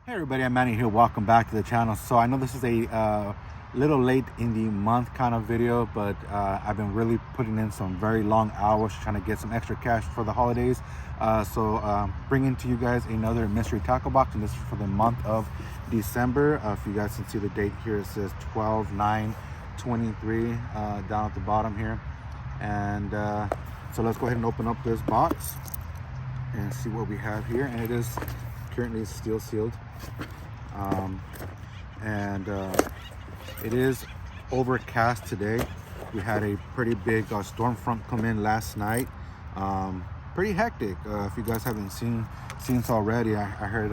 Hey everybody, I'm Manny here. Welcome back to the channel. So I know this is a little late in the month kind of video, but I've been really putting in some very long hours trying to get some extra cash for the holidays. Bringing to you guys another mystery tackle box, and this is for the month of December. If you guys can see the date here, it says 12/9/23 down at the bottom here. And so let's go ahead and open up this box and see what we have here. And it is currently still sealed. It is overcast today. We had a pretty big storm front come in last night. Pretty hectic. If you guys haven't seen this already, I heard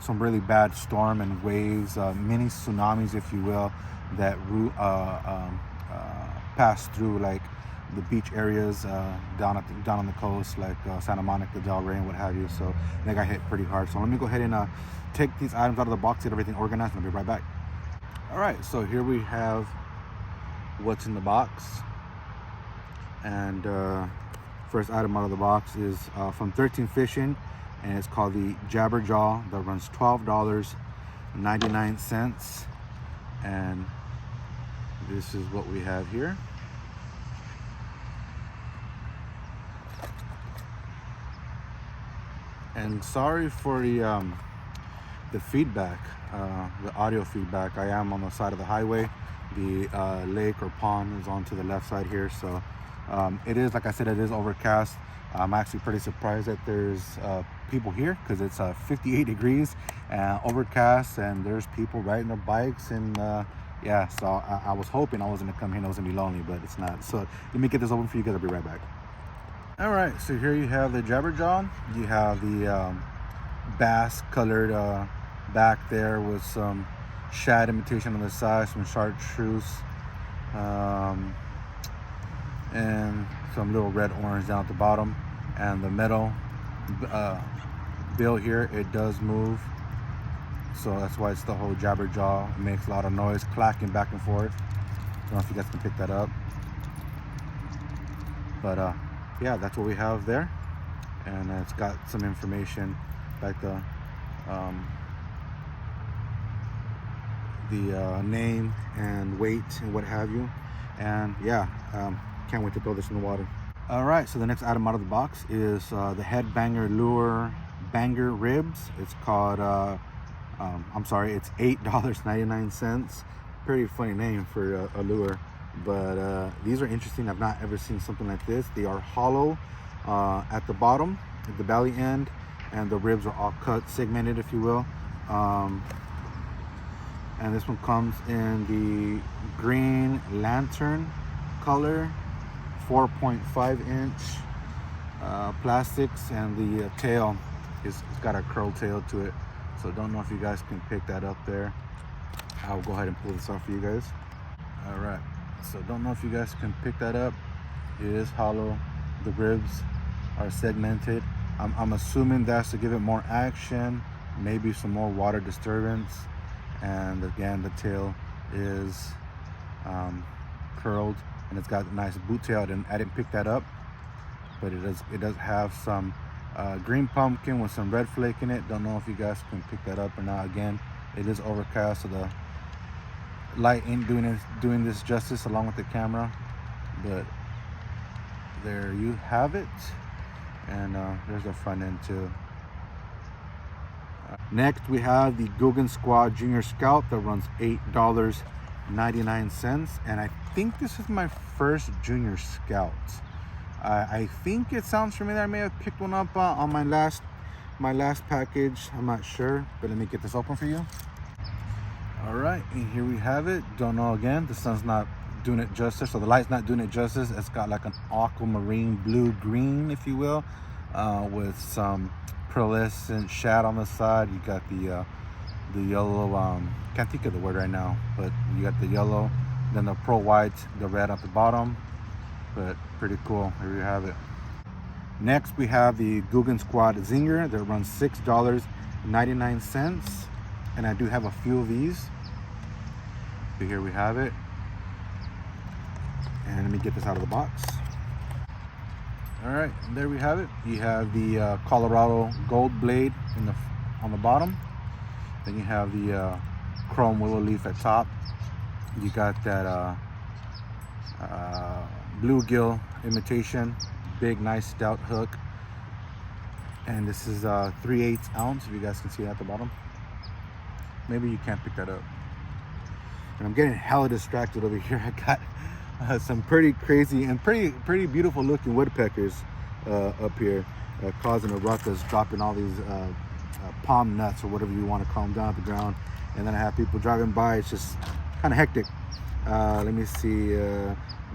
some really bad storm and waves, mini tsunamis, if you will, that passed through like the beach areas down on the coast, like Santa Monica, Del Rey, and what have you. So they got hit pretty hard. So let me go ahead and take these items out of the box, get everything organized, and I'll be right back. All right, so here we have what's in the box. And first item out of the box is from 13 Fishing, and it's called the Jabberjaw. That runs $12.99. And this is what we have here. And sorry for the feedback, the audio feedback. I am on the side of the highway. The lake or pond is on to the left side here. So it is, like I said, it is overcast. I'm actually pretty surprised that there's people here, because it's 58 degrees and overcast, and there's people riding their bikes. And yeah, so I was hoping I wasn't gonna come here and I was gonna be lonely, but it's not. So let me get this open for you guys. I'll be right back. All right, so here you have the Jabberjaw. You have the bass colored back there with some shad imitation on the side, some chartreuse, and some little red orange down at the bottom. And the metal bill here, it does move, so that's why it's the whole Jabberjaw. It makes a lot of noise, clacking back and forth. I don't know if you guys can pick that up, but yeah, that's what we have there. And it's got some information like the name and weight and what have you. And yeah, can't wait to throw this in the water. All right, so the next item out of the box is the Headbanger Lure Banger Ribs. It's called it's $8.99. Pretty funny name for a lure, but these are interesting. I've not ever seen something like this. They are hollow at the bottom, at the belly end, and the ribs are all cut, segmented, if you will. And this one comes in the green lantern color, 4.5-inch plastics, and the tail it's got a curl tail to it. So don't know if you guys can pick that up there. I'll go ahead and pull this off for you guys. All right, so don't know if you guys can pick that up. It is hollow. The ribs are segmented. I'm assuming that's to give it more action, maybe some more water disturbance. And again, the tail is curled, and it's got a nice boot tail. I didn't pick that up, but it does have some green pumpkin with some red flake in it. Don't know if you guys can pick that up or not. Again, it is overcast, so the light ain't doing this justice along with the camera. But there you have it. And there's the front end too. Next we have the Googan Squad Junior Scout that runs $8.99. And I think this is my first Junior Scout. I think it sounds familiar. I may have picked one up on my last package. I'm not sure, but let me get this open for you. All right, and here we have it. Don't know, again, the sun's not doing it justice, so the light's not doing it justice. It's got like an aquamarine blue green, if you will, with some pearlescent shad on the side. You got the yellow, can't think of the word right now, but you got the yellow, then the pearl white, the red at the bottom. But pretty cool. Here you have it. Next we have the Googan Squad Zinger that runs $6.99, and I do have a few of these. So here we have it. And let me get this out of the box. All right, there we have it. You have the Colorado Gold Blade in the on the bottom. Then you have the chrome willow leaf at top. You got that bluegill imitation, big nice stout hook. And this is 3/8 ounce, if you guys can see it at the bottom. Maybe you can't pick that up. And I'm getting hella distracted over here. I got some pretty crazy and pretty beautiful looking woodpeckers up here, causing a ruckus, dropping all these palm nuts or whatever you want to call them down at the ground. And then I have people driving by. It's just kind of hectic. Let me see.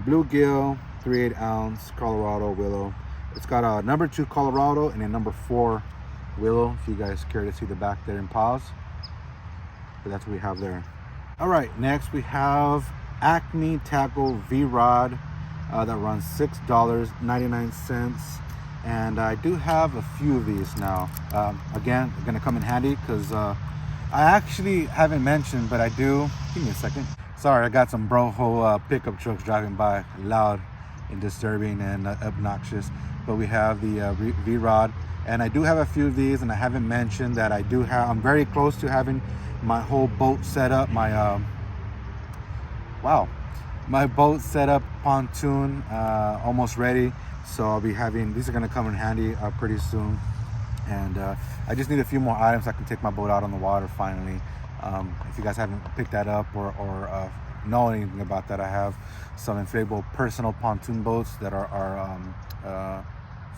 Bluegill, 3/8 ounce, Colorado willow. It's got a number 2 Colorado and a number 4 willow, if you guys care to see the back there and pause. But that's what we have there. All right, next we have Acme Tackle V-Rod that runs $6.99. And I do have a few of these now. Again, they're gonna come in handy because I actually haven't mentioned, but I do. Give me a second. Sorry, I got some Broho pickup trucks driving by, loud and disturbing and obnoxious. But we have the V-Rod, and I do have a few of these, and I haven't mentioned that I'm very close to having my whole boat set up, my boat set up, pontoon, almost ready. So I'll be having, these are gonna come in handy pretty soon. And I just need a few more items so I can take my boat out on the water finally. If you guys haven't picked that up or know anything about that, I have some inflatable personal pontoon boats that are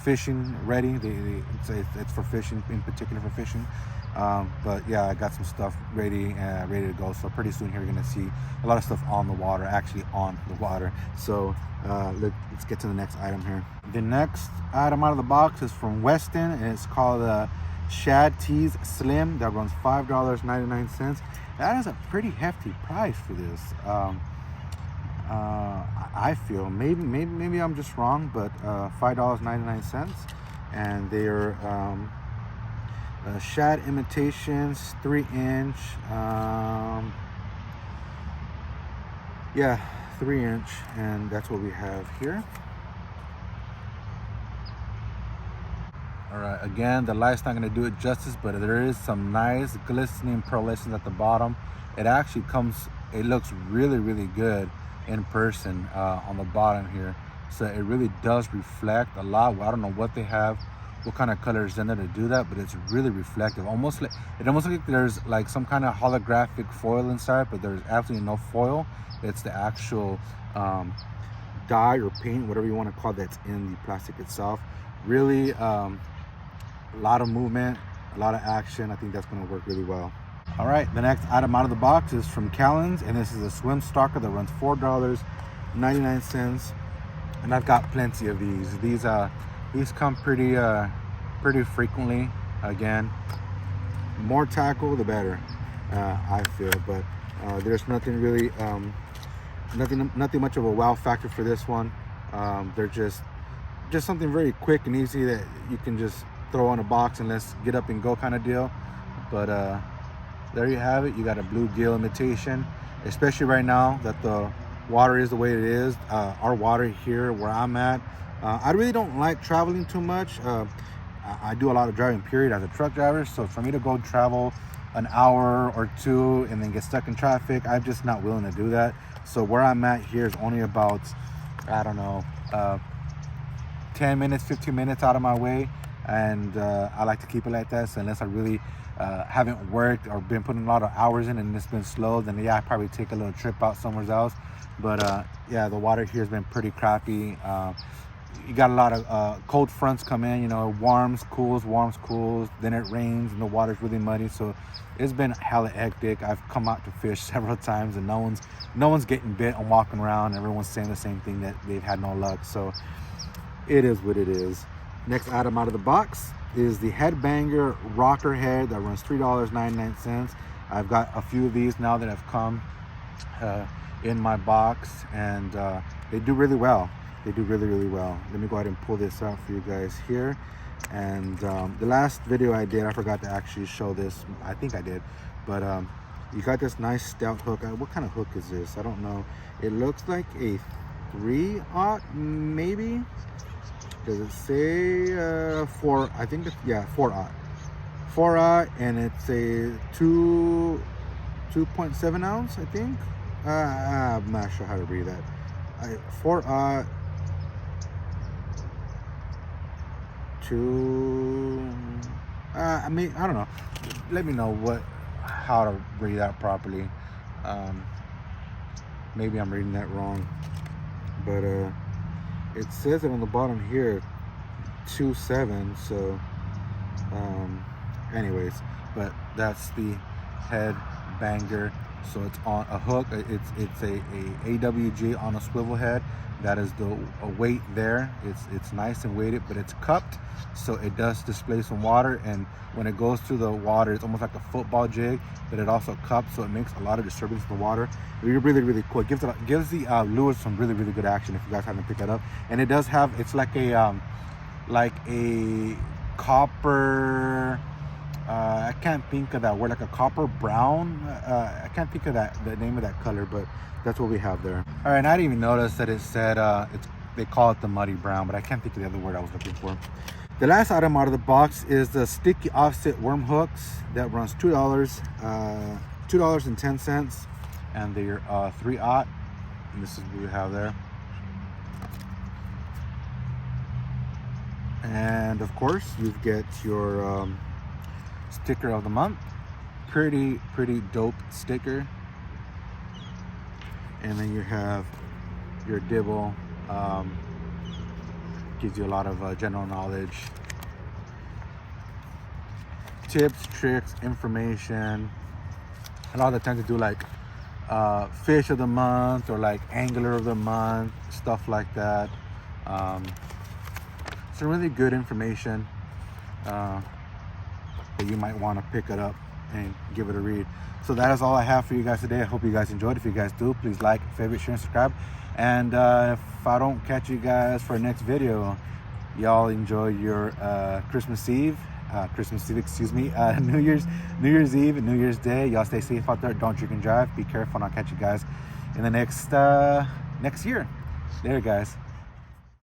fishing ready. It's for fishing, in particular for fishing. But yeah, I got some stuff ready to go. So pretty soon here you're gonna see a lot of stuff on the water, actually on the water. So let's get to the next item here. The next item out of the box is from Weston, and it's called the Shad Tees Slim. That runs $5.99. That is a pretty hefty price for this. I feel maybe I'm just wrong, but $5.99, and they're shad imitations, 3-inch. Yeah, 3-inch, and that's what we have here. All right, again, the light's not gonna do it justice, but there is some nice glistening pearlescence at the bottom. It actually it looks really good in person on the bottom here. So it really does reflect a lot. I don't know what they have, what kind of colors in there to do that, but it's really reflective. It almost looks like there's like some kind of holographic foil inside, but there's absolutely no foil. It's the actual dye or paint, whatever you want to call it, that's in the plastic itself. Really a lot of movement, a lot of action. I think that's going to work really well. All right, the next item out of the box is from Callan's, and this is a swim stalker that runs $4.99, and I've got plenty of these. These come pretty frequently. Again, more tackle the better, I feel. But there's nothing really, nothing much of a wow factor for this one. They're just something very quick and easy that you can just throw in a box and let's get up and go kind of deal. But there you have it. You got a bluegill imitation, especially right now that the water is the way it is. Our water here where I'm at, I really don't like traveling too much. I do a lot of driving, period, as a truck driver. So for me to go travel an hour or two and then get stuck in traffic, I'm just not willing to do that. So where I'm at here is only about, I don't know, 10 minutes, 15 minutes out of my way. And I like to keep it like that. So unless I really haven't worked or been putting a lot of hours in and it's been slow, then yeah, I probably take a little trip out somewhere else. But yeah, the water here has been pretty crappy. You got a lot of cold fronts come in, you know, warms, cools, then it rains and the water's really muddy. So it's been hella hectic. I've come out to fish several times and no one's getting bit. I'm walking around, everyone's saying the same thing, that they've had no luck. So it is what it is. Next item out of the box is the Headbanger Rocker Head that runs $3.99. I've got a few of these now that have come in my box, and they do really well. They do really well. Let me go ahead and pull this out for you guys here. And the last video I did, I forgot to actually show this. I think I did, but you got this nice stout hook. What kind of hook is this? I don't know. It looks like a 3/0 maybe. Does it say 4? I think it's, yeah, 4/0. 4-aught, and it's a 2.7 ounce, I think. I'm not sure how to read that. 4-aught, 2. I mean, I don't know. Let me know how to read that properly. Maybe I'm reading that wrong, but it says it on the bottom here, 2.7. So, anyways, but that's the head banger. So it's on a hook. It's a AWG on a swivel head. That is the weight there. It's nice and weighted, but it's cupped, so it does display some water. And when it goes through the water, it's almost like a football jig, but it also cups, so it makes a lot of disturbance in the water. Really, really cool. It gives the lures some really, really good action if you guys haven't picked that up. And it does have, it's like a copper. I can't think of that word, like a copper brown. I can't think of the name of that color, but that's what we have there. All right, and I didn't even notice that it said they call it the muddy brown, but I can't think of the other word I was looking for. The last item out of the box is the sticky offset worm hooks that runs $2.10, and they're 3-aught. And this is what we have there. And of course, you get your sticker of the month. Pretty dope sticker. And then you have your dibble. Gives you a lot of general knowledge, tips, tricks, information. A lot of the times they do like fish of the month or like angler of the month, stuff like that. Some really good information that you might want to pick it up and give it a read. So that is all I have for you guys today. I hope you guys enjoyed. If you guys do, please like, favorite, share, and subscribe. And if I don't catch you guys for the next video, y'all enjoy your Christmas Eve, excuse me, New Year's Eve and New Year's Day. Y'all stay safe out there. Don't drink and drive. Be careful, and I'll catch you guys in the next year. Later, guys.